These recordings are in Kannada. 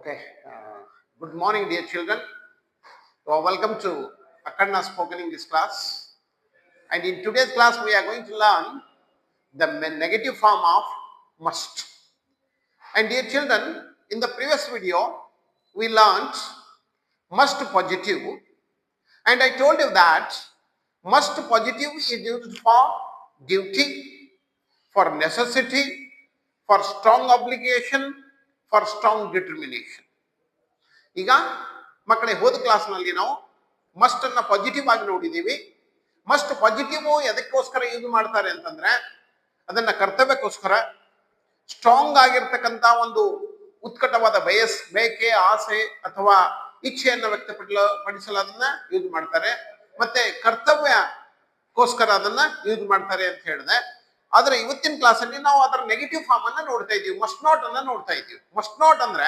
Okay. Good morning, dear children. Welcome to Akanna Spoken English class. And in today's class, we are going to learn the negative form of must. And dear children, in the previous video, we learned must positive. And I told you that must positive is used for duty, for necessity, for strong obligation, for strong determination. ಈಗ ಮಕ್ಕಳೇ ಹೋದ ಕ್ಲಾಸ್ನಲ್ಲಿ ನಾವು ಮಸ್ಟ್ ಅನ್ನ ಪಾಸಿಟಿವ್ ಆಗಿ ನೋಡಿದೀವಿ. ಮಸ್ಟ್ ಪಾಸಿಟಿವ್ ಎದಕ್ಕೋಸ್ಕರ ಯೂಸ್ ಮಾಡ್ತಾರೆ ಅಂತಂದ್ರೆ ಅದನ್ನ ಕರ್ತವ್ಯಕ್ಕೋಸ್ಕರ, ಸ್ಟ್ರಾಂಗ್ ಆಗಿರ್ತಕ್ಕಂಥ ಒಂದು ಉತ್ಕಟವಾದ ಬಯಕೆ, ಆಸೆ ಅಥವಾ ಇಚ್ಛೆಯನ್ನು ವ್ಯಕ್ತಪಡಿಸಲು ಅದನ್ನ ಯೂಸ್ ಮಾಡ್ತಾರೆ. ಮತ್ತೆ ಕರ್ತವ್ಯಕ್ಕೋಸ್ಕರ ಅದನ್ನ ಯೂಸ್ ಮಾಡ್ತಾರೆ ಅಂತ ಹೇಳಿದೆ. ಆದ್ರೆ ಇವತ್ತಿನ ಕ್ಲಾಸಲ್ಲಿ ನಾವು ಅದರ ನೆಗೆಟಿವ್ ಫಾರ್ಮ್ ಅನ್ನ ನೋಡ್ತಾ ಇದ್ದೀವಿ, ಮಸ್ಟ್ ನಾಟ್ ಅನ್ನ ನೋಡ್ತಾ ಇದ್ದೀವಿ. ಮಸ್ಟ್ ನಾಟ್ ಅಂದ್ರೆ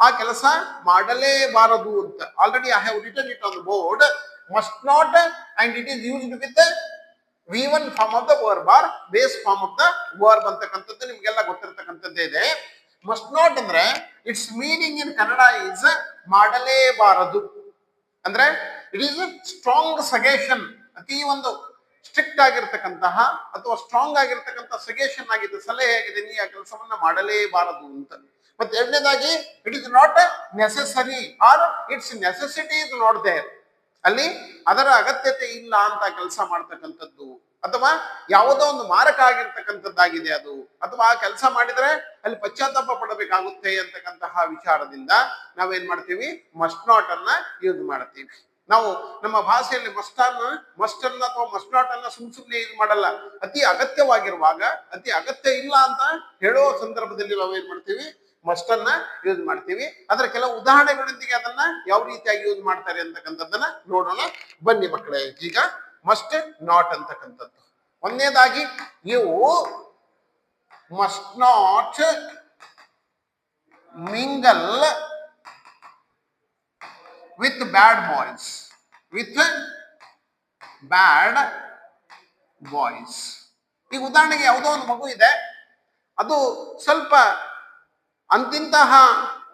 ಆ ಕೆಲಸ ಮಾಡಲೇಬಾರದು ಅಂತ. Already I have written it on the board. Must not and it is used with V1 form of the verb or base form of the verb ಅಂತಕ್ಕಂಥದ್ದು ನಿಮ್ಗೆಲ್ಲ ಗೊತ್ತಿರತಕ್ಕಂಥದ್ದೇ ಇದೆ. ಮಸ್ಟ್ ನಾಟ್ ಅಂದ್ರೆ its meaning in Kannada is ಮಾಡಲೇಬಾರದು. ಅಂದ್ರೆ ಇಟ್ ಈಸ್ ಸ್ಟ್ರಾಂಗ್ ಸಜೆಷನ್, ಅತಿ ಒಂದು ಸ್ಟ್ರಿಕ್ಟ್ ಆಗಿರ್ತಕ್ಕಂತಹ ಅಥವಾ ಸ್ಟ್ರಾಂಗ್ ಆಗಿರ್ತಕ್ಕಂಥ ಸಜೆಷನ್ ಆಗಿದೆ, ಸಲಹೆ ಆಗಿದೆ, ನೀ ಆ ಕೆಲಸವನ್ನ ಮಾಡಲೇಬಾರದು ಅಂತ. ಮತ್ತೆ ಎರಡನೇದಾಗಿ it is not necessary or its necessity is not there. ಅಲ್ಲಿ ಅದರ ಅಗತ್ಯತೆ ಇಲ್ಲ ಅಂತ ಕೆಲಸ ಮಾಡ್ತಕ್ಕಂಥದ್ದು, ಅಥವಾ ಯಾವುದೋ ಒಂದು ಮಾರಕ ಆಗಿರ್ತಕ್ಕಂಥದ್ದಾಗಿದೆ ಅದು, ಅಥವಾ ಆ ಕೆಲಸ ಮಾಡಿದ್ರೆ ಅಲ್ಲಿ ಪಶ್ಚಾತ್ತಾಪ ಪಡಬೇಕಾಗುತ್ತೆ ಅಂತಕ್ಕಂತಹ ವಿಚಾರದಿಂದ ನಾವೇನ್ ಮಾಡ್ತೀವಿ, ಮಸ್ಟ್ ನಾಟ್ ಅನ್ನ ಯೂಸ್ ಮಾಡ್ತೀವಿ. ನಾವು ನಮ್ಮ ಭಾಷೆಯಲ್ಲಿ ಮಸ್ಟ್ ಅನ್ನ ಅಥವಾ ಮಸ್ಟ್ ನಾಟ್ ಅನ್ನ ಸುಮ್ಮನೆ ಯೂಸ್ ಮಾಡಲ್ಲ. ಅತಿ ಅಗತ್ಯವಾಗಿರುವಾಗ, ಅತಿ ಅಗತ್ಯ ಇಲ್ಲ ಅಂತ ಹೇಳೋ ಸಂದರ್ಭದಲ್ಲಿ ನಾವೇನ್ ಮಾಡ್ತೀವಿ, ಮಸ್ಟ್ ಅನ್ನ ಯೂಸ್ ಮಾಡ್ತೀವಿ. ಅದರ ಕೆಲವು ಉದಾಹರಣೆಗಳೊಂದಿಗೆ ಅದನ್ನ ಯಾವ ರೀತಿಯಾಗಿ ಯೂಸ್ ಮಾಡ್ತಾರೆ ಅಂತಕ್ಕಂಥದ್ದನ್ನ ನೋಡೋಣ ಬನ್ನಿ ಮಕ್ಕಳೇ. ಈಗ ಮಸ್ಟ್ ನಾಟ್ ಅಂತಕ್ಕಂಥದ್ದು ಒಂದನೇದಾಗಿ, you must not mingle with bad boys. With bad boys. ಈಗ ಉದಾಹರಣೆಗೆ ಯಾವುದೋ ಒಂದು ಮಗು ಇದೆ, ಅದು ಸ್ವಲ್ಪ ಅಂತಿಂತಹ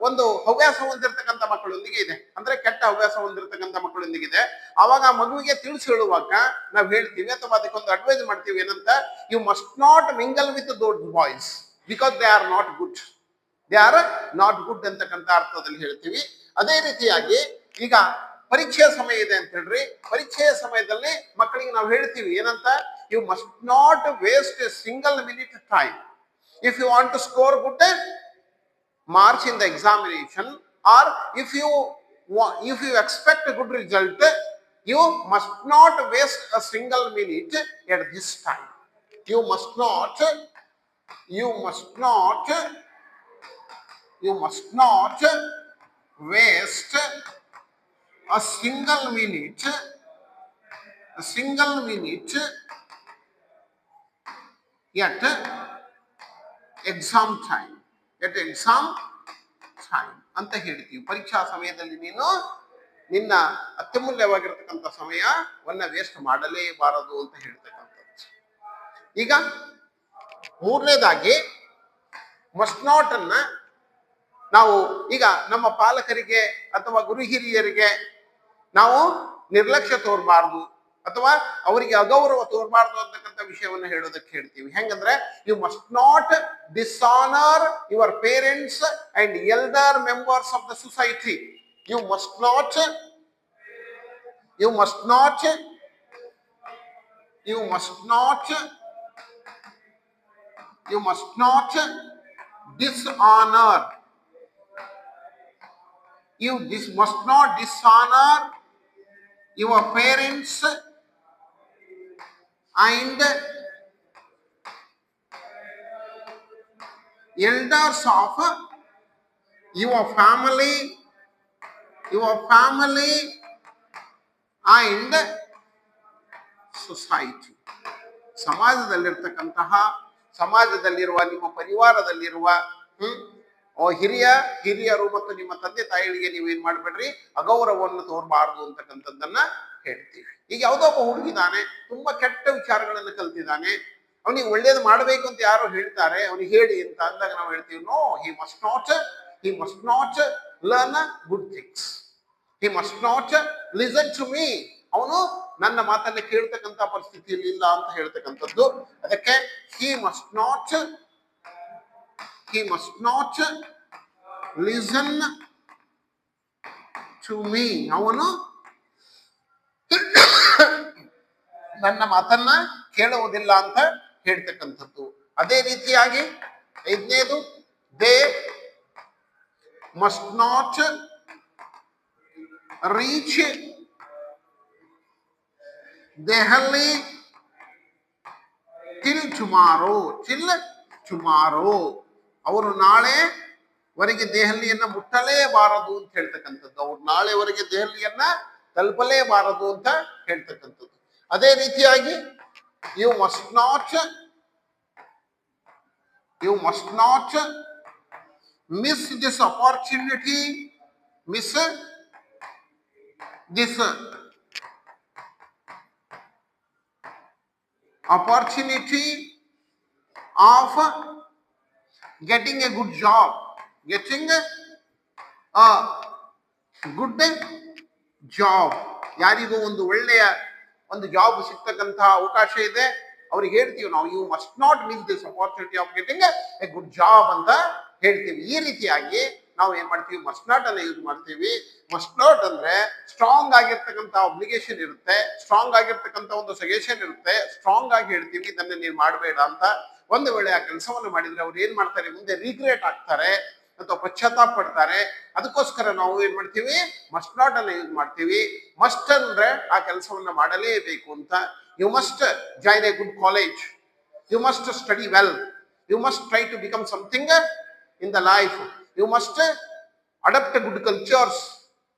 ಒಂದು ಹವ್ಯಾಸ ಹೊಂದಿರತಕ್ಕಂಥ ಮಕ್ಕಳೊಂದಿಗೆ ಇದೆ, ಅಂದ್ರೆ ಕೆಟ್ಟ ಹವ್ಯಾಸ ಹೊಂದಿರತಕ್ಕಂಥ ಮಕ್ಕಳೊಂದಿಗೆ ಇದೆ. ಆವಾಗ ಆ ಮಗುವಿಗೆ ತಿಳಿಸಿ ಹೇಳುವಾಗ ನಾವು ಹೇಳ್ತೀವಿ ಅಥವಾ ಅದಕ್ಕೊಂದು ಅಡ್ವೈಸ್ ಮಾಡ್ತೀವಿ ಏನಂತ, you must not mingle with those boys because they are not good. They are not good ಅಂತಕ್ಕಂಥ ಅರ್ಥದಲ್ಲಿ ಹೇಳ್ತೀವಿ. ಅದೇ ರೀತಿಯಾಗಿ ಈಗ ಪರೀಕ್ಷೆಯ ಸಮಯ ಇದೆ ಅಂತ ಹೇಳ್ರಿ, ಪರೀಕ್ಷೆಯ ಸಮಯದಲ್ಲಿ ಮಕ್ಕಳಿಗೆ ನಾವು ಹೇಳ್ತೀವಿ ಏನಂತ, you must not waste a single minute time if you want to score good marks in the examination, or if you expect a good result, you must not waste a single minute at this time. You must not waste a single minute at exam time. At exam time ಅಂತ ಹೇಳ್ತೀವಿ. ಪರೀಕ್ಷಾ ಸಮಯದಲ್ಲಿ ನೀನು ನಿನ್ನ ಅತ್ಯಮೂಲ್ಯವಾಗಿರ್ತಕ್ಕಂಥ ಸಮಯವನ್ನ ವೇಸ್ಟ್ ಮಾಡಲೇಬಾರದು ಅಂತ ಹೇಳ್ತಕ್ಕಂಥದ್ದು. ಈಗ ಮೂರನೇದಾಗಿ, ಮಸ್ಟ್ ನಾಟ್ ಅನ್ನ ನಾವು ಈಗ ನಮ್ಮ ಪಾಲಕರಿಗೆ ಅಥವಾ ಗುರು ಹಿರಿಯರಿಗೆ ನಾವು ನಿರ್ಲಕ್ಷ್ಯ ತೋರಬಾರ್ದು ಅಥವಾ ಅವರಿಗೆ ಅಗೌರವ ತೋರಬಾರ್ದು ಅಂತಕ್ಕಂಥ ವಿಷಯವನ್ನು ಹೇಳೋದಕ್ಕೆ ಹೇಳ್ತೀವಿ. ಹೆಂಗಂದ್ರೆ, you must not dishonour your parents and elder members of the society. You must not dishonor your parents and elders of your family and society. ಸಮಾಜದಲ್ಲಿರುವ ನಿಮ್ಮ ಪರಿವಾರದಲ್ಲಿರುವ ಹಿರಿಯರು ಮತ್ತು ನಿಮ್ಮ ತಂದೆ ತಾಯಿಗಳಿಗೆ ನೀವೇನ್ ಮಾಡ್ಬೇಡ್ರಿ, ಅಗೌರವವನ್ನು ತೋರಬಾರದು ಅಂತಕ್ಕಂಥದ್ದನ್ನ ಹೇಳ್ತೀವಿ. ಈಗ ಯಾವುದೋ ಒಬ್ಬ ಹುಡುಗಿದಾನೆ, ತುಂಬಾ ಕೆಟ್ಟ ವಿಚಾರಗಳನ್ನು ಕಲ್ತಿದ್ದಾನೆ, ಅವನಿಗೆ ಒಳ್ಳೇದು ಮಾಡಬೇಕು ಅಂತ ಯಾರೋ ಹೇಳ್ತಾರೆ, ಅವನಿಗೆ ಹೇಳಿ ಅಂತ ಅಂದಾಗ ನಾವು ಹೇಳ್ತೀವಿ, no, he must not he must not learn good things. He must not listen to me. ಅವನು ನನ್ನ ಮಾತನ್ನ ಕೇಳ್ತಕ್ಕಂಥ ಪರಿಸ್ಥಿತಿಯಲ್ಲಿ ಇಲ್ಲ ಅಂತ ಹೇಳ್ತಕ್ಕಂಥದ್ದು. ಅದಕ್ಕೆ he must not listen to me. ಅವನು ನನ್ನ ಮಾತನ್ನ ಕೇಳುವುದಿಲ್ಲ ಅಂತ ಹೇಳ್ತಕ್ಕಂಥದ್ದು. ಅದೇ ರೀತಿಯಾಗಿ 5ನೇದು they must not reach Delhi till tomorrow. ಅವರು ನಾಳೆವರೆಗೆ ದೆಹಲಿಯನ್ನ ಮುಟ್ಟಲೇಬಾರದು ಅಂತ ಹೇಳ್ತಕ್ಕಂಥದ್ದು. ಅವ್ರು ನಾಳೆವರೆಗೆ ದೆಹಲಿಯನ್ನ ತಲುಪಲೇಬಾರದು ಅಂತ ಹೇಳ್ತಕ್ಕಂಥದ್ದು. ಅದೇ ರೀತಿಯಾಗಿ you must not miss this opportunity of getting a good job. ಯಾರಿಗೂ ಒಂದು ಒಳ್ಳೆಯ ಒಂದು ಜಾಬ್ ಸಿಗ್ತಕ್ಕಂಥ ಅವಕಾಶ ಇದೆ, ಅವ್ರಿಗೆ ಹೇಳ್ತೀವಿ ನಾವು you must not miss this opportunity of getting a good job ಅಂತ ಹೇಳ್ತೀವಿ. ಈ ರೀತಿಯಾಗಿ ನಾವು ಏನ್ ಮಾಡ್ತೀವಿ, ಮಸ್ಟ್ ನಾಟ್ ಅನ್ನ ಯೂಸ್ ಮಾಡ್ತೀವಿ. ಮಸ್ಟ್ ನಾಟ್ ಅಂದ್ರೆ ಸ್ಟ್ರಾಂಗ್ ಆಗಿರ್ತಕ್ಕಂಥ ಅಬ್ಲಿಗೇಷನ್ ಇರುತ್ತೆ, ಸ್ಟ್ರಾಂಗ್ ಆಗಿರ್ತಕ್ಕಂಥ ಒಂದು ಸಜೆಷನ್ ಇರುತ್ತೆ, ಸ್ಟ್ರಾಂಗ್ ಆಗಿ ಹೇಳ್ತೀವಿ ಇದನ್ನ ನೀನು ಮಾಡಬೇಡ ಅಂತ. ಒಂದು ವೇಳೆ ಆ ಕೆಲಸವನ್ನು ಮಾಡಿದ್ರೆ ಅವ್ರು ಏನ್ ಮಾಡ್ತಾರೆ, ಮುಂದೆ ರಿಗ್ರೆಟ್ ಆಗ್ತಾರೆ ಅಥವಾ ಪಶ್ಚಾತ್ತಾಪ ಪಡ್ತಾರೆ. ಅದಕ್ಕೋಸ್ಕರ ನಾವು ಏನ್ ಮಾಡ್ತೀವಿ, ಮಸ್ಟ್ ನಾಟ್ ಅನ್ನ ಯೂಸ್ ಮಾಡ್ತೀವಿ. ಮಸ್ಟ್ ಅಂದ್ರೆ ಆ ಕೆಲಸವನ್ನ ಮಾಡಲೇಬೇಕು ಅಂತ. You must join a good college, you must study well, you must try to become something in the life, you must adopt good cultures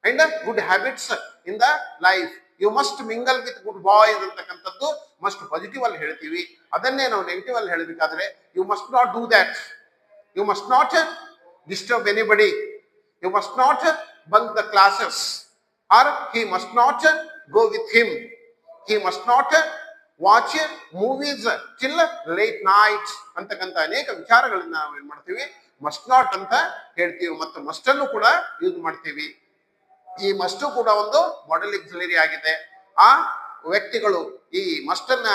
and good habits in the life, you must mingle with good boys ಅಂತಕ್ಕಂಥದ್ದು ಮಸ್ಟ್ ಪಾಸಿಟಿವ್ ಅಲ್ಲಿ ಹೇಳ್ತೀವಿ. ಅದನ್ನೇ ನಾವು ನೆಗೆಟಿವ್ ಅಲ್ಲಿ ಹೇಳಬೇಕಾದ್ರೆ you must not do that, you must not disturb anybody, you must not bunk the classes, or he must not go with him, he must not watch movies till late night ಅಂತಕ್ಕಂಥ ಅನೇಕ ವಿಚಾರಗಳನ್ನ ನಾವು ಏನ್ ಮಾಡ್ತೀವಿ, ಮಸ್ಟ್ ನಾಟ್ ಅಂತ ಹೇಳ್ತೀವಿ. ಮತ್ತು ಮಸ್ಟ್ ಅನ್ನು ಕೂಡ ಯೂಸ್ ಮಾಡ್ತೀವಿ. ಈ ಮಸ್ಟ್ ಕೂಡ ಒಂದು ಮಾಡೆಲ್ ಆಕ್ಸಿಲರಿ ಆಗಿದೆ. ಆ ವ್ಯಕ್ತಿಗಳು ಈ ಮಸ್ಟ್ ಅನ್ನ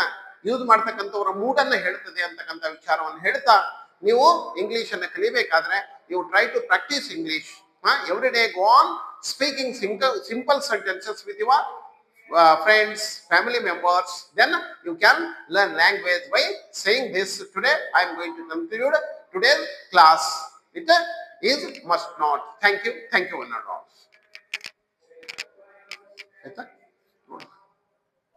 ಯೂಸ್ ಮಾಡ್ತಕ್ಕಂಥವರ ಮೂಡನ್ನ ಹೇಳ್ತದೆ ಅಂತಕ್ಕಂಥ ವಿಚಾರವನ್ನು ಹೇಳ್ತಾ, ನೀವು ಇಂಗ್ಲಿಷ್ ಅನ್ನ ಕಲಿಬೇಕಾದ್ರೆ you try to practise English. Every day go on speaking simple sentences with your friends, family members, then you can learn language by saying this. Today I am going to conclude today's class. It is must not. Thank you one and all.